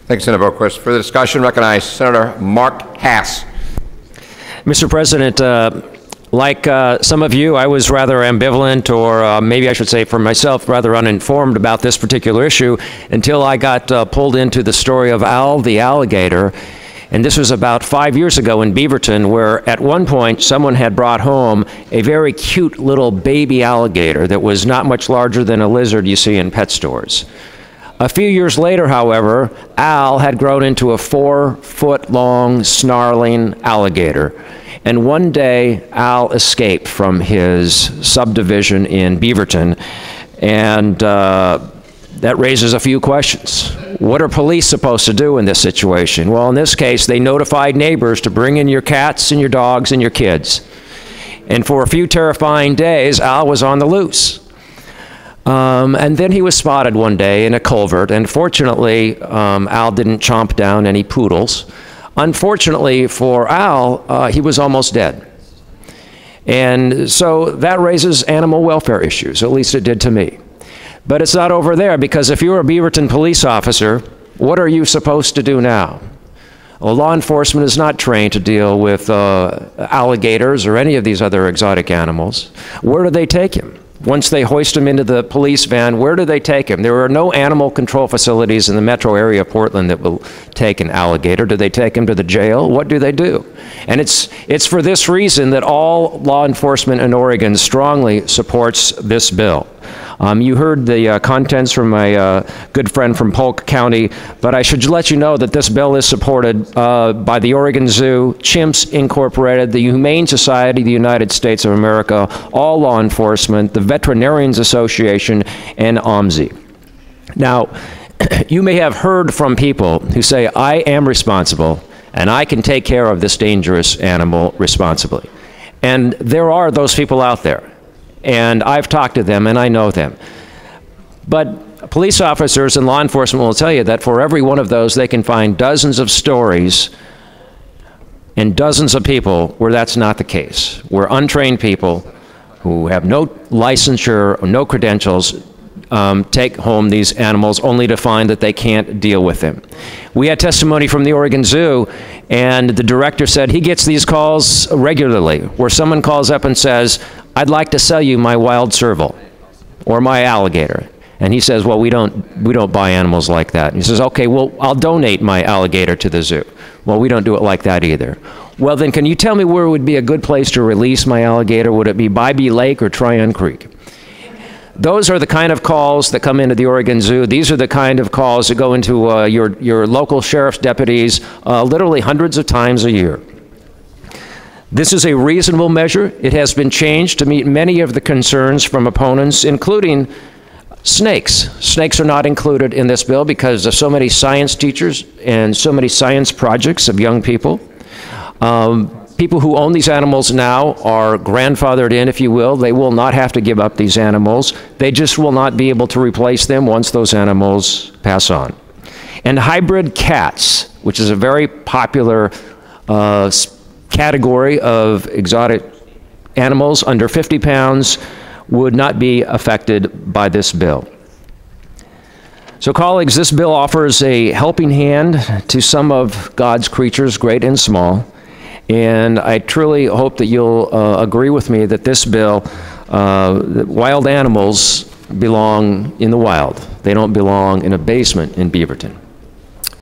Thanks, Senator Boquist. Further discussion, recognize Senator Mark Hass. Mr. President, like some of you, I was rather ambivalent, or maybe I should say for myself, rather uninformed about this particular issue until I got pulled into the story of Al the alligator. And this was about 5 years ago in Beaverton, where at one point someone had brought home a very cute little baby alligator that was not much larger than a lizard you see in pet stores. A few years later, however, Al had grown into a 4-foot-long, snarling alligator. And one day, Al escaped from his subdivision in Beaverton, and that raises a few questions. What are police supposed to do in this situation? Well, in this case, they notified neighbors to bring in your cats and your dogs and your kids. And for a few terrifying days, Al was on the loose. And then he was spotted one day in a culvert, and fortunately, Al didn't chomp down any poodles. Unfortunately for Al, he was almost dead. And so that raises animal welfare issues, at least it did to me. But it's not over there, because if you're a Beaverton police officer, what are you supposed to do now? Well, law enforcement is not trained to deal with alligators or any of these other exotic animals. Where do they take him? Once they hoist him into the police van, where do they take him? There are no animal control facilities in the metro area of Portland that will take an alligator. Do they take him to the jail? What do they do? And it's for this reason that all law enforcement in Oregon strongly supports this bill. You heard the contents from my good friend from Polk County, but I should let you know that this bill is supported by the Oregon Zoo, Chimps Incorporated, the Humane Society of the United States of America, all law enforcement, the Veterinarians Association, and OMSI. Now, you may have heard from people who say, I am responsible, and I can take care of this dangerous animal responsibly. And there are those people out there. And I've talked to them, and I know them. But police officers and law enforcement will tell you that for every one of those, they can find dozens of stories and dozens of people where that's not the case, where untrained people who have no licensure or no credentials take home these animals only to find that they can't deal with them. We had testimony from the Oregon Zoo, and the director said he gets these calls regularly, where someone calls up and says, I'd like to sell you my wild serval or my alligator. And he says, well, we don't buy animals like that. And he says, okay, well, I'll donate my alligator to the zoo. Well, we don't do it like that either. Well, then can you tell me where would be a good place to release my alligator? Would it be Bybee Lake or Tryon Creek? Those are the kind of calls that come into the Oregon Zoo. These are the kind of calls that go into your local sheriff's deputies literally hundreds of times a year. This is a reasonable measure. It has been changed to meet many of the concerns from opponents, including snakes. Snakes are not included in this bill because of so many science teachers and so many science projects of young people. People who own these animals now are grandfathered in, if you will. They will not have to give up these animals. They just will not be able to replace them once those animals pass on. And hybrid cats, which is a very popular category of exotic animals under 50 pounds, would not be affected by this bill. So colleagues, this bill offers a helping hand to some of God's creatures, great and small. And I truly hope that you'll agree with me that this bill, that wild animals belong in the wild. They don't belong in a basement in Beaverton.